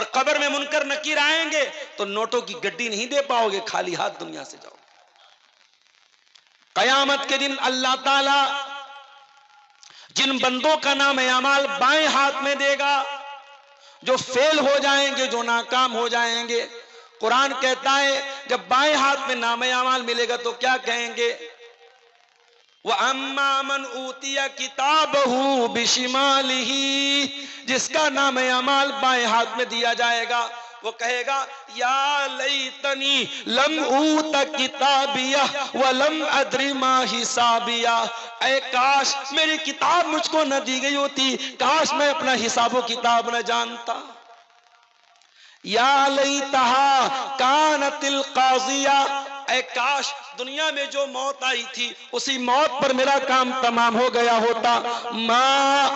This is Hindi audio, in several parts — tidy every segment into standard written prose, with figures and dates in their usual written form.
और कब्र में मुनकर नकीर आएंगे तो नोटों की गड्डी नहीं दे पाओगे, खाली हाथ दुनिया से जाओगे। कयामत के दिन अल्लाह ताला जिन बंदों का नाम अमाल बाएं हाथ में देगा, जो फेल हो जाएंगे, जो नाकाम हो जाएंगे, कुरान कहता है जब बाएं हाथ में नाम अमाल मिलेगा तो क्या कहेंगे, वह अम्मा मन ऊतिया किताबहू बिशिमालिही, जिसका नाम अमाल बाएं हाथ में दिया जाएगा वो कहेगा या लैतनी लम ऊत किताबिया व लम अद्री मा हिसाबिया, ऐ काश मेरी किताब मुझको न दी गई होती, काश मैं अपना हिसाबो किताब न जानता। या लैतहा कानतिल काजिया, ऐ काश दुनिया में जो मौत आई थी उसी मौत पर मेरा काम तमाम हो गया होता। मा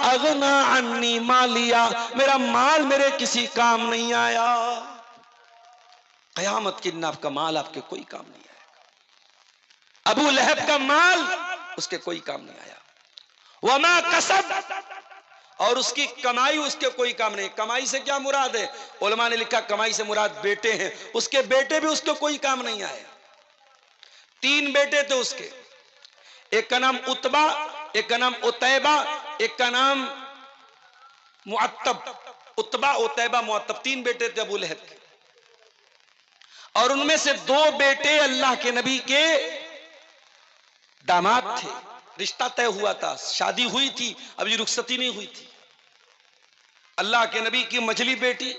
अगना अन्नी मालिया, मेरा माल मेरे किसी काम नहीं आया। कयामत के दिन आपका माल आपके कोई काम नहीं आएगा। अबू लहब का माल उसके कोई काम नहीं आया। वमा कसब, और उसकी कमाई उसके कोई काम नहीं। कमाई से क्या मुराद है? उलमा ने लिखा कमाई से मुराद बेटे हैं, उसके बेटे भी उसके कोई काम नहीं आए। 3 बेटे थे उसके, एक का नाम उतबा, एक का नाम उतैबा, एक का नाम मुअत्तब। उतबा, उतैबा, मुअत्तब 3 बेटे थे अबू लहब के। और उनमें से 2 बेटे अल्लाह के नबी के दामाद थे, रिश्ता तय हुआ था, शादी हुई थी, अभी रुखसती नहीं हुई थी। अल्लाह के नबी की मजली बेटी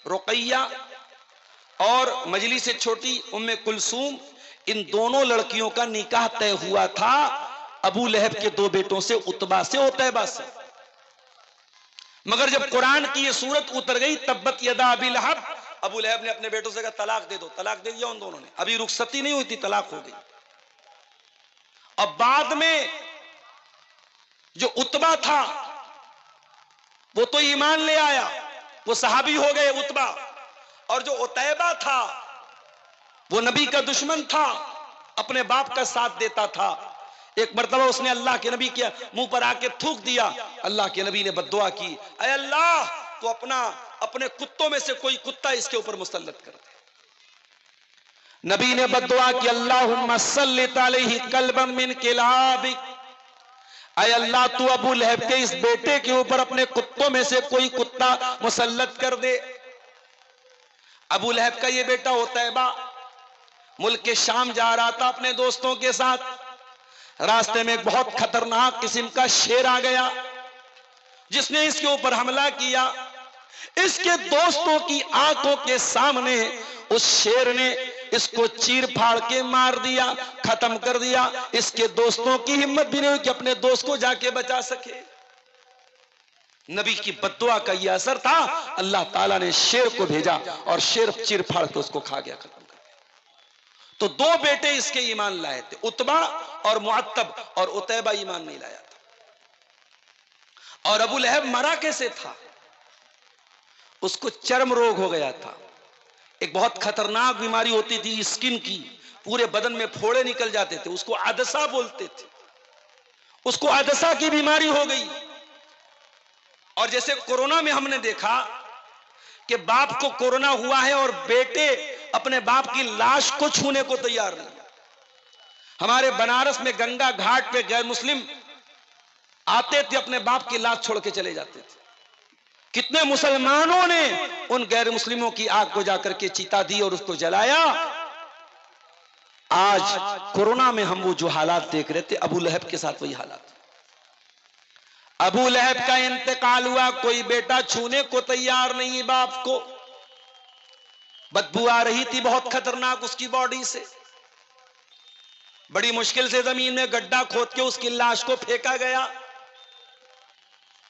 रुकैया और मजली से छोटी उम्मे कुलसूम, इन दोनों लड़कियों का निकाह तय हुआ था अबू लहब के 2 बेटों से, उतबा से, उतैबा से। मगर जब कुरान की ये सूरत उतर गई तब्बत यदा अबी लहब, अबू लहब ने अपने बेटों से कहा तलाक दे दो। तलाक दे दिया उन दोनों ने, अभी रुखसती नहीं हुई थी, तलाक हो गई। अब बाद में जो उतबा था वो तो ईमान ले आया, वो सहाबी हो गए उतबा। और जो उतैबा था वो नबी का दुश्मन था, अपने बाप का साथ देता था। एक मर्तबा उसने अल्लाह के नबी के मुंह पर आके थूक दिया। अल्लाह के नबी ने बद्दुआ की, ऐ अल्लाह तो अपने कुत्तों में से कोई कुत्ता इसके ऊपर मुसल्लत कर दे। नबी ने बद्दुआ की, अल्लाहुम्मा सल्लित अलैहि कल्बम मिन किलाबिक, ऐ अल्लाह तू अबू लहब के इस बेटे के ऊपर अपने कुत्तों में से कोई कुत्ता मुसल्लत कर दे। अबू लहब का ये बेटा उतैबा मुल्क के शाम जा रहा था अपने दोस्तों के साथ। रास्ते में एक बहुत खतरनाक किस्म का शेर आ गया जिसने इसके ऊपर हमला किया। इसके दोस्तों की आंखों के सामने उस शेर ने इसको चीर फाड़ के मार दिया, खत्म कर दिया। इसके दोस्तों की हिम्मत भी नहीं हुई कि अपने दोस्त को जाके बचा सके। नबी की बद्दुआ का यह असर था, अल्लाह ताला ने शेर को भेजा और शेर चीर फाड़ के उसको खा गया, खत्म कर दिया। तो 2 बेटे इसके ईमान लाए थे, उतबा और मुअत्तब, और उतैबा ईमान नहीं लाया था। और अबू लहब मरा कैसे था? उसको चर्म रोग हो गया था, एक बहुत खतरनाक बीमारी होती थी स्किन की, पूरे बदन में फोड़े निकल जाते थे, उसको आदसा बोलते थे। उसको आदसा की बीमारी हो गई। और जैसे कोरोना में हमने देखा कि बाप को कोरोना हुआ है और बेटे अपने बाप की लाश को छूने को तैयार नहीं। हमारे बनारस में गंगा घाट पे गैर मुस्लिम आते थे, अपने बाप की लाश छोड़ के चले जाते थे। कितने मुसलमानों ने उन गैर मुस्लिमों की आग को जाकर के चिता दी और उसको जलाया। आज कोरोना में हम वो जो हालात देख रहे थे, अबू लहब के साथ वही हालात। अबू लहब का इंतकाल हुआ, कोई बेटा छूने को तैयार नहीं बाप को। बदबू आ रही थी बहुत खतरनाक उसकी बॉडी से। बड़ी मुश्किल से जमीन में गड्ढा खोद के उसकी लाश को फेंका गया।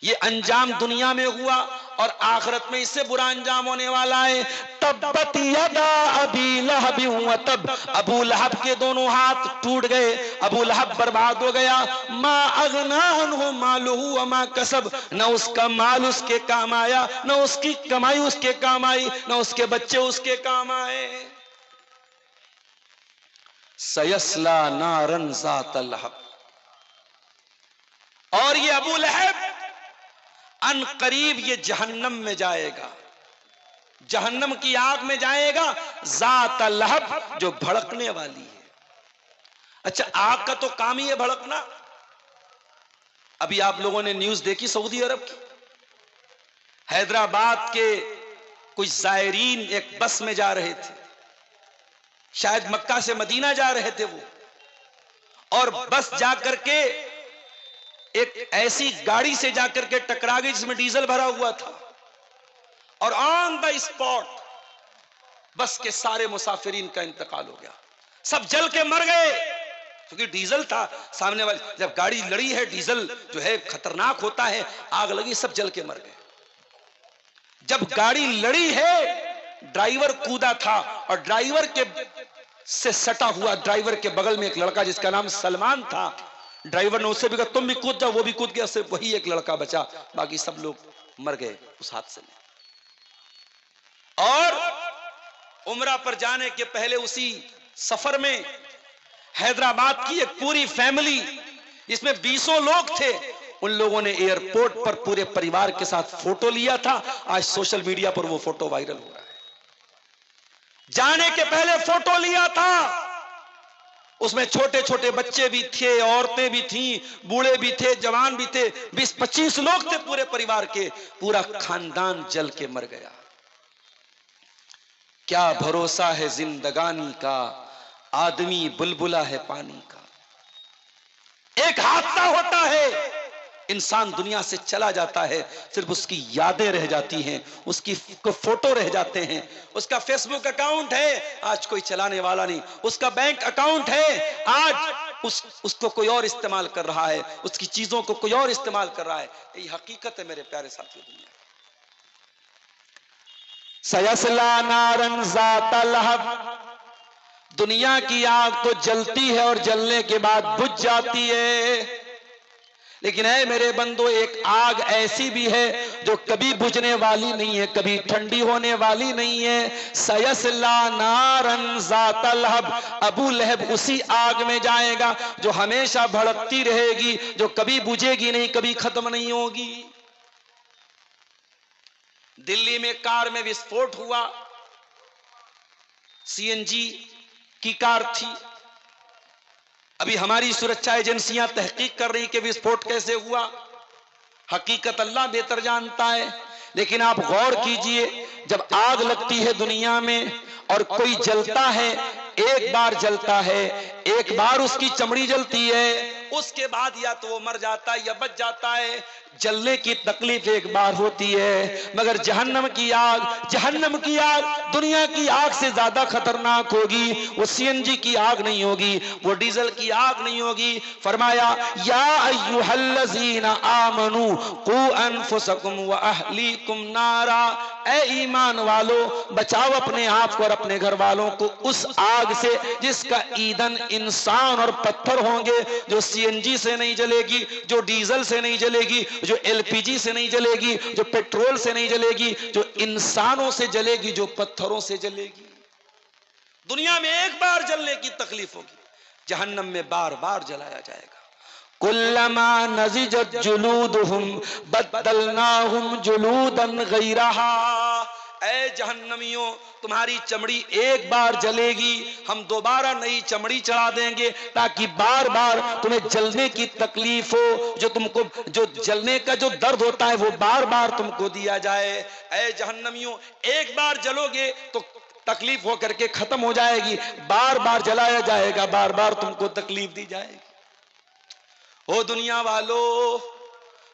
ये अंजाम दुनिया में हुआ और आखिरत में इससे बुरा अंजाम होने वाला है। तब्बत यदा अबी लहब व तब, अबू लहब के दोनों हाथ टूट गए, अबू लहब बर्बाद हो गया। मा अगना अन्हु मालुहु व मा कसब, न उसका माल उसके काम आया, न उसकी कमाई उसके काम आई, न उसके बच्चे उसके काम आए। सयस्ला नारन ज़ात लहब, और ये अबू लहब अन करीब ये जहन्नम में जाएगा। जहन्नम की आग में जाएगा ज़ात लहब, जो भड़कने वाली है। अच्छा, आग का तो काम ही है भड़कना। अभी आप लोगों ने न्यूज देखी सऊदी अरब की, हैदराबाद के कुछ जायरीन एक बस में जा रहे थे, शायद मक्का से मदीना जा रहे थे वो, और बस जाकर के एक ऐसी गाड़ी से जाकर के टकरा गई जिसमें डीजल भरा हुआ था, और ऑन द स्पॉट बस के सारे मुसाफिरीन का इंतकाल हो गया। सब जल के मर गए, क्योंकि डीजल था सामने वाली। जब गाड़ी लड़ी है, डीजल जो है खतरनाक होता है, आग लगी, सब जल के मर गए। जब गाड़ी लड़ी है, ड्राइवर कूदा था, और ड्राइवर के से सटा हुआ ड्राइवर के बगल में एक लड़का जिसका नाम सलमान था, ड्राइवर ने उससे भी कहा तुम भी कूद जाओ, वो भी कूद गया, सिर्फ वही एक लड़का बचा, बाकी सब लोग मर गए उस हादसे में। और उम्रा पर जाने के पहले उसी सफर में हैदराबाद की एक पूरी फैमिली, जिसमें 20 लोग थे, उन लोगों ने एयरपोर्ट पर पूरे परिवार के साथ फोटो लिया था। आज सोशल मीडिया पर वो फोटो वायरल हो रहा है। जाने के पहले फोटो लिया था, उसमें छोटे छोटे बच्चे भी थे, औरतें भी थीं, बूढ़े भी थे, जवान भी थे, 20-25 लोग थे पूरे परिवार के। पूरा खानदान जल के मर गया। क्या भरोसा है जिंदगानी का, आदमी बुलबुला है पानी का। एक हादसा होता है, इंसान दुनिया से चला जाता है, सिर्फ उसकी यादें रह जाती हैं, उसकी फोटो रह जाते हैं। उसका फेसबुक अकाउंट है, आज कोई चलाने वाला नहीं। उसका बैंक अकाउंट है, आज उसको कोई और इस्तेमाल कर रहा है, उसकी चीजों को कोई और इस्तेमाल कर रहा है। यही हकीकत है मेरे प्यारे साथियों। दुनिया सयस्ला नारन ज़ाता लहब, दुनिया की आग तो जलती है और जलने के बाद बुझ जाती है। लेकिन है मेरे बंदो, एक आग ऐसी भी है जो कभी बुझने वाली नहीं है, कभी ठंडी होने वाली नहीं है। सयस्ला नारन ज़ाता लहब, अबू लहब उसी आग में जाएगा जो हमेशा भड़कती रहेगी, जो कभी बुझेगी नहीं, कभी खत्म नहीं होगी। दिल्ली में कार में विस्फोट हुआ, सीएनजी की कार थी। अभी हमारी सुरक्षा एजेंसियां तहकीक कर रही कि विस्फोट कैसे हुआ। हकीकत अल्लाह बेहतर जानता है। लेकिन आप गौर कीजिए, जब आग लगती है दुनिया में और कोई जलता है, एक बार जलता है, एक बार उसकी चमड़ी जलती है, उसके बाद या तो वो मर जाता है या बच जाता है। जलने की तकलीफ एक बार होती है, मगर जहन्नम की आग दुनिया की आग से ज्यादा खतरनाक होगी। वो सीएनजी की आग नहीं होगी, वो डीजल की आग नहीं होगी। फरमाया या अय्युहल्लज़ीना आमनू कू अनफुसकुम व अहलीकुम नारा, ए ईमान वालो, बचाओ अपने आप को और अपने घर वालों को उस आग से जिसका ईंधन इंसान और पत्थर होंगे, जो सीएनजी से नहीं जलेगी, जो डीजल से नहीं जलेगी, जो एलपीजी से नहीं जलेगी, जो पेट्रोल से नहीं जलेगी, जो इंसानों से जलेगी, जो पत्थरों से जलेगी। दुनिया में एक बार जलने की तकलीफ होगी, जहन्नम में बार बार जलाया जाएगा। कुल्लमा नज़िजत जुलूदुहुम बद्दलनाहुम जुलूदन गैरहा, ऐ जहन्नमियों, तुम्हारी चमड़ी एक बार जलेगी, हम दोबारा नई चमड़ी चढ़ा देंगे ताकि बार बार तुम्हें जलने की तकलीफ हो, जो तुमको जो जलने का जो दर्द होता है वो बार बार तुमको दिया जाए। ऐ जहन्नमियों, एक बार जलोगे तो तकलीफ होकर के खत्म हो जाएगी, बार बार जलाया जाएगा, बार बार तुमको तकलीफ दी जाएगी। ओ दुनिया वालों,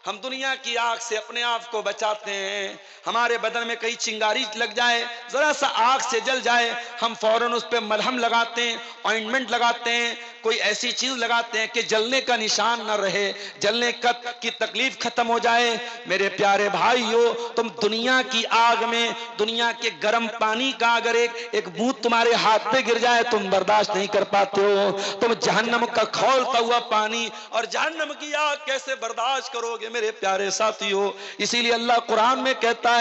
हम दुनिया की आग से अपने आप को बचाते हैं। हमारे बदन में कहीं चिंगारी लग जाए, जरा सा आग से जल जाए, हम फौरन उस पर मलहम लगाते हैं, ऑइंटमेंट लगाते हैं, कोई ऐसी चीज लगाते हैं कि जलने का निशान न रहे, जलने की तकलीफ खत्म हो जाए। मेरे प्यारे भाइयों, तुम दुनिया की आग में, दुनिया के गर्म पानी का अगर एक बूंद तुम्हारे हाथ पे गिर जाए, तुम बर्दाश्त नहीं कर पाते हो। तुम जहन्नम का खौलता हुआ पानी और जहन्नम की आग कैसे बर्दाश्त करोगे मेरे प्यारे साथियों। इसीलिए अल्लाह कुरान में कहता है,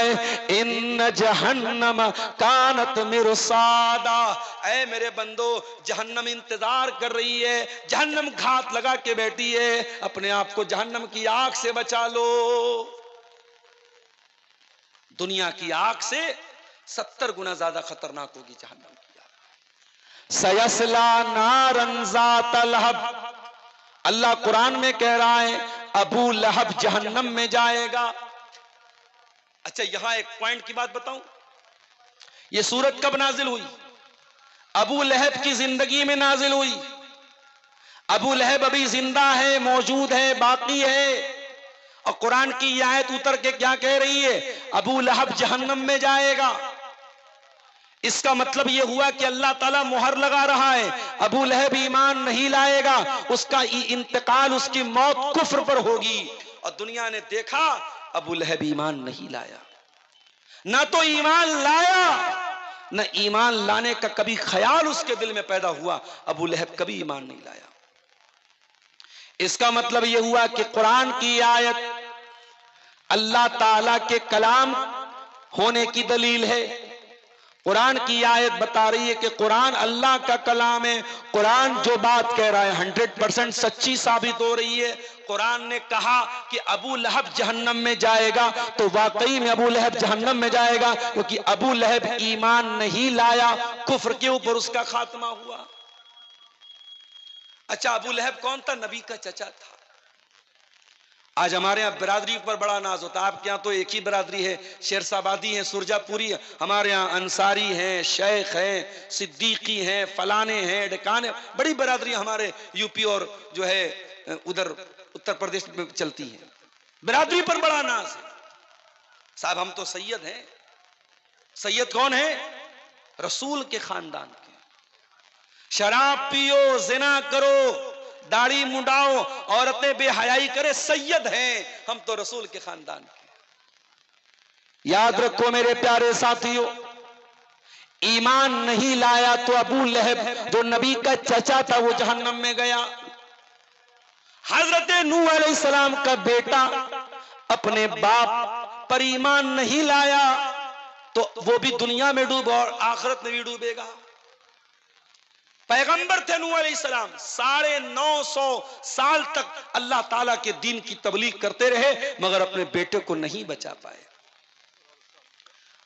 इन जहन्नम कानत मिरसादा, ऐ मेरे बंदो, जहन्नम इंतजार कर रही है, जहन्नम घात लगा के बैठी है, अपने आप को जहन्नम की आग से बचा लो। दुनिया की आग से 70 गुना ज्यादा खतरनाक होगी जहन्नम की आग। सयस्ला नारन ज़ात लहब, अल्लाह कुरान में कह रहा है अबू लहब जहन्नम में जाएगा। अच्छा, यहां एक पॉइंट की बात बताऊं, यह सूरत कब नाजिल हुई? अबू लहब की जिंदगी में नाजिल हुई। अबू लहब अभी जिंदा है, मौजूद है, बाकी है, और कुरान की यह आयत उतर के क्या कह रही है? अबू लहब जहन्नम में जाएगा। इसका मतलब यह हुआ कि अल्लाह ताला मुहर लगा रहा है, अबू लहब ईमान नहीं लाएगा, उसका इंतकाल, उसकी मौत कुफ्र पर होगी। और दुनिया ने देखा अबू लहब ईमान नहीं लाया, ना तो ईमान लाया, न ईमान लाने का कभी ख्याल उसके दिल में पैदा हुआ। अबू लहब कभी ईमान नहीं लाया। इसका मतलब यह हुआ कि कुरान की आयत अल्लाह ताला के कलाम होने की दलील है। कुरान की आयत बता रही है कि कुरान अल्लाह का कलाम है। कुरान जो बात कह रहा है 100% सच्ची साबित हो रही है। कुरान ने कहा कि अबू लहब जहन्नम में जाएगा, तो वाकई में अबू लहब जहन्नम में जाएगा, क्योंकि अबू लहब ईमान नहीं लाया, कुफ्र के ऊपर उसका खात्मा हुआ। अच्छा, अबू लहब कौन था? नबी का चचा था। आज हमारे यहाँ बिरादरी पर बड़ा नाज होता है। आपके यहाँ तो एक ही बिरादरी है, शेरशाबादी है, सुरजापुरी है। हमारे यहाँ अंसारी हैं, शेख हैं, सिद्दीकी हैं, फलाने हैं, डकाने, बड़ी बिरादरी हमारे यूपी और जो है उधर उत्तर प्रदेश में चलती है। बिरादरी पर बड़ा नाज है। साहब हम तो सैयद हैं। सैयद कौन है? रसूल के खानदान के। शराब पियो, जिना करो, दाढ़ी मुंडाओ, औरतें बेहयाई करे, सैयद हैं हम तो रसूल के खानदान के। याद रखो मेरे प्यारे साथियों, ईमान नहीं लाया तो अबू लहब जो नबी का चचा था वो जहन्नम में गया। हजरत नूह अलैहिस्सलाम का बेटा अपने बाप पर ईमान नहीं लाया तो वो भी दुनिया में डूबा और आखिरत में भी डूबेगा। पैगंबर थे नूह अलैहिस्सलाम, 950 साल तक अल्लाह ताला के दीन की तबलीग करते रहे, मगर अपने बेटे को नहीं बचा पाए।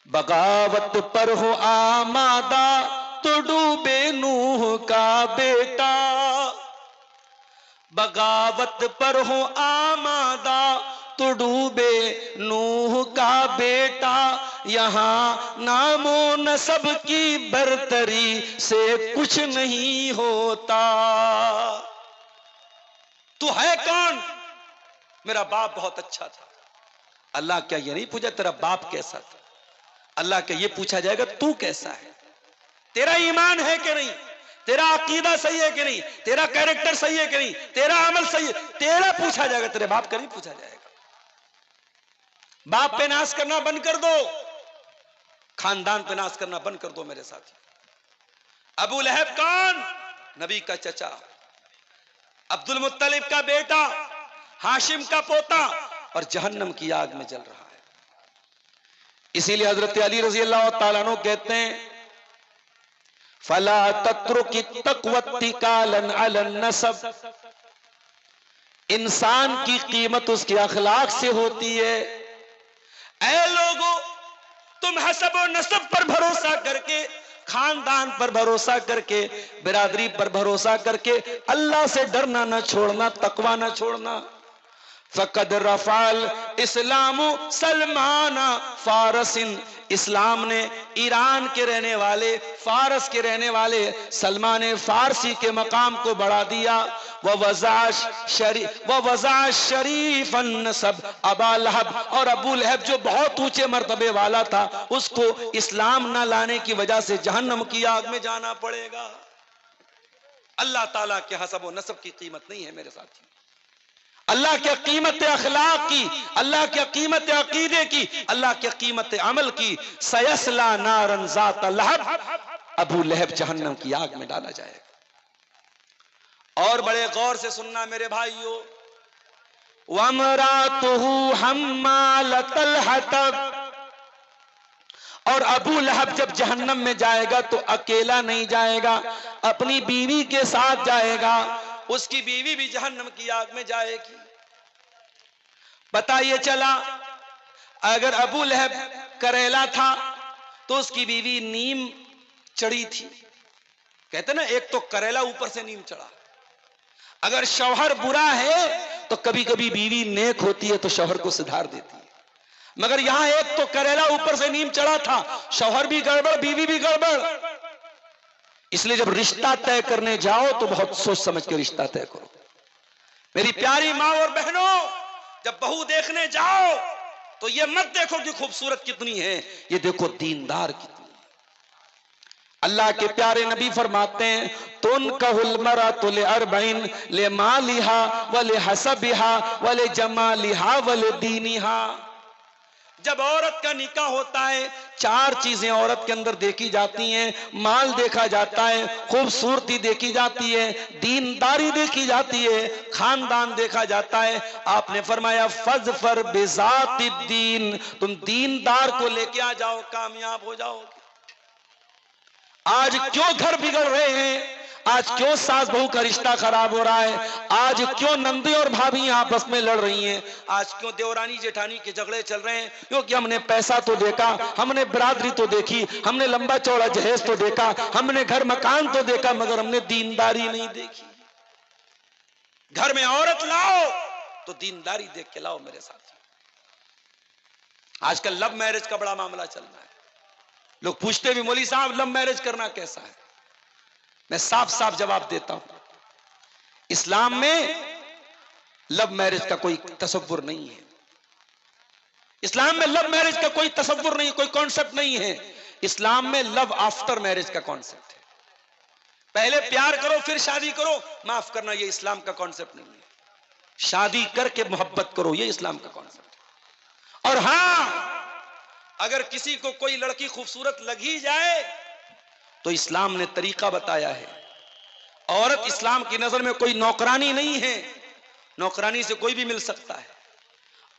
बगावत पर हो आमादा तो डूबे नूह का बेटा, बगावत पर हो आमादा तो डूबे नूह का बेटा, यहां नामो नसब की बरतरी से कुछ नहीं होता। तू है कौन? मेरा बाप बहुत अच्छा था। अल्लाह क्या ये नहीं पूछा तेरा बाप कैसा था? अल्लाह क्या ये पूछा जाएगा तू कैसा है, तेरा ईमान है कि नहीं, तेरा अकीदा सही है कि नहीं, तेरा कैरेक्टर सही है कि नहीं, तेरा अमल सही है, तेरा पूछा जाएगा, तेरे बाप का नहीं पूछा जाएगा। बाप पे नाश करना बंद कर दो, खानदान पे नाश करना बंद कर दो मेरे साथी। अबू लहब कौन? नबी का चचा, अब्दुल मुत्तलिब का बेटा, हाशिम का पोता, और जहन्नम की आग में जल रहा है। इसीलिए हजरत अली रजी अल्लाह तआला अन्हु कहते हैं फला तत्रुकी तक़वत्तिकालन अलन नसब, इंसान की कीमत उसके अखलाक से होती है। ऐ लोगों, तुम हसब और नसब पर भरोसा करके, खानदान पर भरोसा करके, बिरादरी पर भरोसा करके अल्लाह से डरना न छोड़ना, तकवा न छोड़ना। फकद रफाल इस्लामु सलमाना फारसिन, इस्लाम ने ईरान के रहने वाले, फारस के रहने वाले सलमान फारसी के मकाम को बढ़ा दिया। वज़ा शरीफन नसब अबा लहब, और अबू लहब जो बहुत ऊंचे मर्तबे वाला था उसको इस्लाम ना लाने की वजह से जहन्नम की आग में जाना पड़ेगा। अल्लाह ताला के हसब व नसब की कीमत नहीं है मेरे साथी। अल्लाह की कीमत अखलाक की, अल्लाह की कीमत अकीदे की, अल्लाह की कीमत अमल की। सयस्ला नारन ज़ात लहब, अबू लहब जहन्नम की आग में डाला जाएगा। और बड़े गौर से सुनना मेरे भाइयों, वमरातुहु हम्मालतल हतब, और अबू लहब जब जहन्नम में जाएगा तो अकेला नहीं जाएगा, अपनी बीवी के साथ जाएगा। उसकी बीवी भी जहन्नम की आग में जाएगी। पता ये चला, अगर अबू लहब करेला था तो उसकी बीवी नीम चढ़ी थी। कहते ना, एक तो करेला ऊपर से नीम चढ़ा। अगर शौहर बुरा है तो कभी कभी बीवी नेक होती है तो शौहर को सुधार देती है, मगर यहां एक तो करेला ऊपर से नीम चढ़ा था, शौहर भी गड़बड़, बीवी भी गड़बड़। इसलिए जब रिश्ता तय करने जाओ तो बहुत सोच समझ के रिश्ता तय करो। मेरी प्यारी माँ और बहनों, जब बहू देखने जाओ तो ये मत देखो कि खूबसूरत कितनी है, ये देखो दीनदार कितनी है। अल्लाह के प्यारे नबी फरमाते हैं, तुन कहल मरातु ले अरबईन ले मालिहा व ले हसबिहा व ले जमालिहा व ले दीनिहा। जब औरत का निकाह होता है, चार चीजें औरत के अंदर देखी जाती हैं। माल देखा जाता है, खूबसूरती देखी जाती है, दीनदारी देखी जाती है, खानदान देखा जाता है। आपने फरमाया फज़फर बिज़ातिद्दीन, तुम दीनदार को लेके आ जाओ, कामयाब हो जाओगे। आज क्यों घर बिगड़ रहे हैं? आज क्यों सास बहू का रिश्ता खराब हो रहा है? आज क्यों नंदी और भाभी आपस में लड़ रही हैं? आज क्यों देवरानी जेठानी के झगड़े चल रहे हैं? क्योंकि हमने पैसा तो देखा, हमने बिरादरी तो देखी, हमने लंबा चौड़ा जहेज तो देखा, हमने घर मकान तो देखा, मगर हमने दीनदारी नहीं देखी। घर में औरत लाओ तो दीनदारी देख के लाओ मेरे साथ। आजकल लव मैरिज का बड़ा मामला चल रहा है। लोग पूछते भी, मौलवी साहब लव मैरिज करना कैसा है? मैं साफ साफ जवाब देता हूं, इस्लाम में लव मैरिज का कोई तसव्वुर नहीं है। इस्लाम में लव मैरिज का कोई तसव्वुर नहीं, कोई कॉन्सेप्ट नहीं है। इस्लाम में लव आफ्टर मैरिज का कॉन्सेप्ट है। पहले प्यार करो फिर शादी करो। माफ करना, ये इस्लाम का कॉन्सेप्ट नहीं है। शादी करके मोहब्बत करो, ये इस्लाम का कॉन्सेप्ट है। और हां, अगर किसी को कोई लड़की खूबसूरत लग ही जाए तो इस्लाम ने तरीका बताया है। औरत इस्लाम की नजर में कोई नौकरानी नहीं है, नौकरानी से कोई भी मिल सकता है।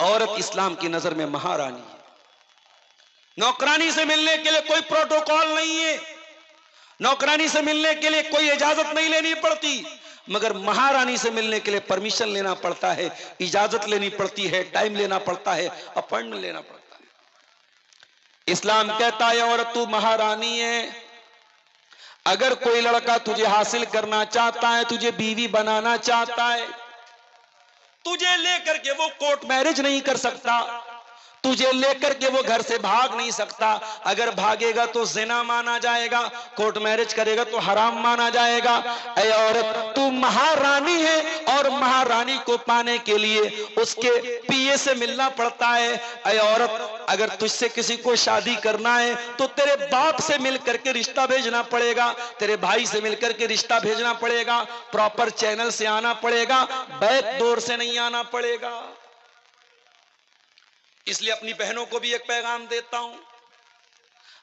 औरत इस्लाम की नजर में महारानी है। नौकरानी से मिलने के लिए कोई प्रोटोकॉल नहीं है, नौकरानी से मिलने के लिए कोई इजाजत नहीं लेनी पड़ती, मगर महारानी से मिलने के लिए परमिशन लेना पड़ता है, इजाजत लेनी पड़ती है, टाइम लेना पड़ता है, अपॉइंटमेंट लेना पड़ता है। इस्लाम कहता है औरत तू महारानी है। अगर कोई लड़का तुझे हासिल करना चाहता है, तुझे बीवी बनाना चाहता है, तुझे लेकर के वो कोर्ट मैरिज नहीं कर सकता, तुझे लेकर के वो घर से भाग नहीं सकता। अगर भागेगा तो जिना माना जाएगा, कोर्ट मैरिज करेगा तो हराम माना जाएगा। ऐ औरत तू महारानी है और महारानी को पाने के लिए उसके पीए से मिलना पड़ता है। ऐ औरत अगर तुझसे किसी को शादी करना है तो तेरे बाप से मिलकर के रिश्ता भेजना पड़ेगा, तेरे भाई से मिलकर के रिश्ता भेजना पड़ेगा, प्रॉपर चैनल से आना पड़ेगा, बैक डोर से नहीं आना पड़ेगा। इसलिए अपनी बहनों को भी एक पैगाम देता हूं,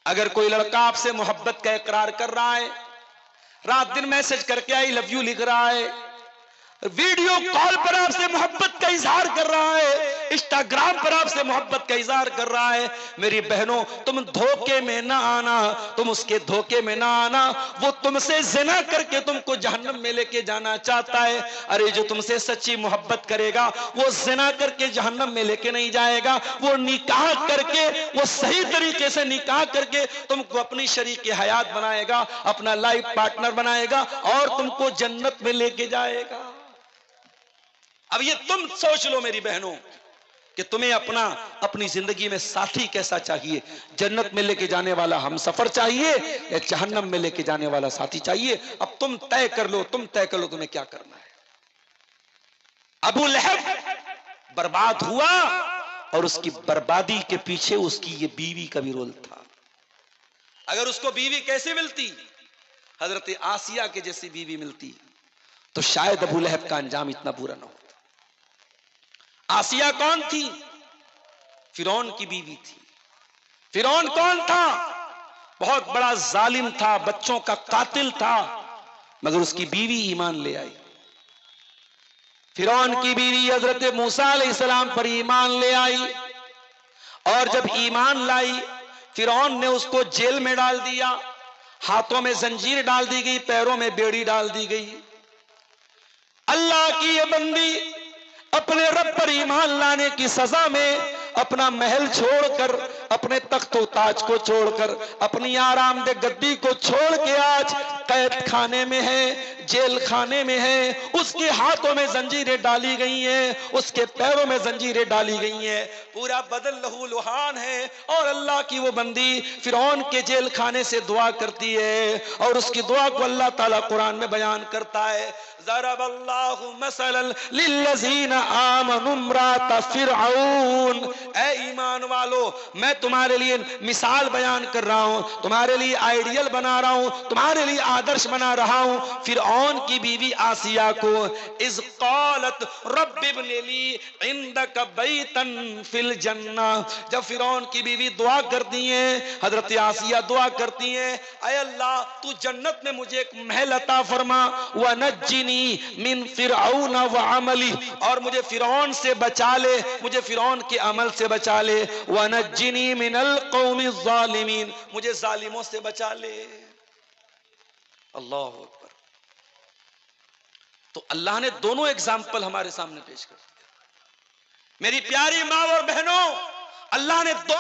अगर कोई लड़का आपसे मोहब्बत का इकरार कर रहा है, रात दिन मैसेज करके आई लव यू लिख रहा है, वीडियो कॉल पर आपसे मोहब्बत का इजहार कर रहा है, इंस्टाग्राम पर आपसे मोहब्बत का इजहार कर रहा है, मेरी बहनों तुम धोखे में ना आना, तुम उसके धोखे में ना आना। वो तुमसे जिना करके तुमको जहन्नम में लेके जाना चाहता है। अरे जो तुमसे सच्ची मोहब्बत करेगा वो जिना करके जहन्नम में लेके नहीं जाएगा, वो निकाह करके, वो सही तरीके से निकाह करके तुमको अपनी शरीके हयात बनाएगा, अपना लाइफ पार्टनर बनाएगा और तुमको जन्नत में लेके जाएगा। अब ये तुम सोच लो मेरी बहनों कि तुम्हें अपनी जिंदगी में साथी कैसा चाहिए, जन्नत में लेके जाने वाला हम सफर चाहिए या जहन्नम में लेके जाने वाला साथी चाहिए। अब तुम तय कर लो, तुम्हें क्या करना है। अबू लहब बर्बाद हुआ और उसकी बर्बादी के पीछे उसकी ये बीवी का भी रोल था। अगर उसको बीवी कैसे मिलती, हजरत आसिया के जैसी बीवी मिलती तो शायद अबू लहब का अंजाम इतना बुरा ना होता। आसिया कौन थी? फिरौन की बीवी थी। फिरौन कौन था? बहुत बड़ा जालिम था, बच्चों का कातिल था, मगर उसकी बीवी ईमान ले आई। फिरौन की बीवी हजरत मूसा अलैहिस्सलाम पर ईमान ले आई और जब ईमान लाई फिरौन ने उसको जेल में डाल दिया, हाथों में जंजीर डाल दी गई, पैरों में बेड़ी डाल दी गई। अल्लाह की ये बंदी अपने रब पर ईमान लाने की सजा में अपना महल छोड़कर, अपने तख्तो ताज को छोड़कर, अपनी आरामदेह गद्दी को छोड़ के आज कैद खाने में है, जेल खाने में है। उसके हाथों में जंजीरें डाली गई हैं, उसके पैरों में जंजीरें डाली गई हैं, पूरा बदन लहू लुहान है। और अल्लाह की वो बंदी फिरौन के जेल खाने से दुआ करती है, और उसकी दुआ को अल्लाह ताला कुरान में बयान करता है। ज़रबल्लाहु मसलन लिल्लज़ीना आमनु इम्रात फिरऔन। ऐ ईमान वालो, मैं तुम्हारे लिए मिसाल बयान कर रहा हूं, तुम्हारे लिए आइडियल बना रहा हूं, तुम्हारे लिए आदर्श बना रहा हूं फिरऔन की बीवी आसिया को। इज़ क़ालत रब्बि इब्नि ली इंदक बैतन फिल जन्ना। जब फिरौन की बीवी दुआ करती है, हजरत आसिया दुआ करती है, ऐ अल्लाह तू जन्नत में मुझे एक महल अता फरमा, व नज्जिनी मिन फिरऔन व अमली, और मुझे फिरौन से बचा ले, मुझे फिरौन के अमल से बचा ले, व नज्जिनी मिनल कौमि ज़ालिमीन, मुझे जालिमों से बचा ले। अल्लाह अकबर। तो अल्लाह ने दोनों एग्जाम्पल हमारे सामने पेश कर दिया। मेरी प्यारी माँ और बहनों, अल्लाह ने दोनों